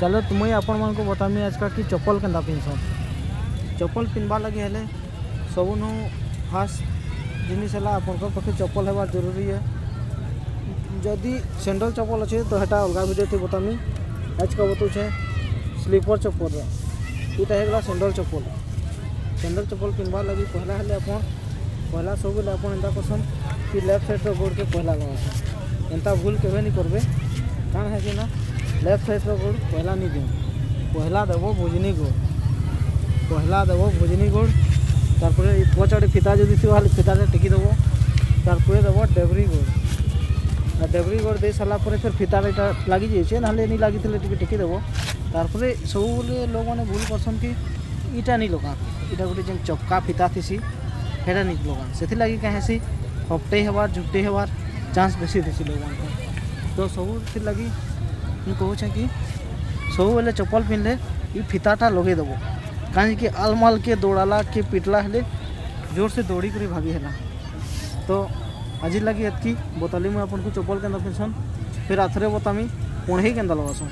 चलो मुई आपण मन को बतामी आज का कि चप्पल केन्ता पिन्धसन। चप्पल पिन्धबार लगे हेले सबुनु फास्ट जिनिस है आपन पाखे चप्पल हेबार जरूरी है। जदि सैंडल चप्पल अच्छे तो हेटा अलग वीडियो थी बतामी। आज का बताऊे स्लीपर चप्पल इटा है सैंडल चप्पल। सैंडल चप्पल पिन्धबार लगे पहला हेले पहला सब बेले आप एंता करसन कि लेफ्ट साइड गोड़ के पहला लगासन। एंता भूल केवे नहीं करबे कान है कि ना लेफ्ट साइड गोड़ पहला नहीं दें। पहला देव भुजनी गोड़, पहला देव भुजनी गोड़ तारपर पचड़े फिता जदि थी फिता टेकी देव तारपर देव डेबरी गोड़। डेबरी गोड़ दे सारा फिर फिता लगी जाइए ना नहीं लगी टेकी देव। तारपर सब लोग मैंने भूल करसन कि इटा नहीं लगा इटा गोटे जेन चक्का फिता थी हेटा नहीं लगा से लगी कहीं हपटे हेबार झुकटे हेबार चांस बेसी थी लोग तो सब लगी मुझे कहूँ कि सब बेले चप्पल पिंधले ये फिताटा लगे देव कहीं कि आलमाल के दौड़ाला के पिटला हेले जोर से दौड़ी कर भागी है। तो आज लगी एतकी बताली मुझे आपन को चप्पल के पिंधसन। फिर आथरे बतामी पढ़े के लगासन।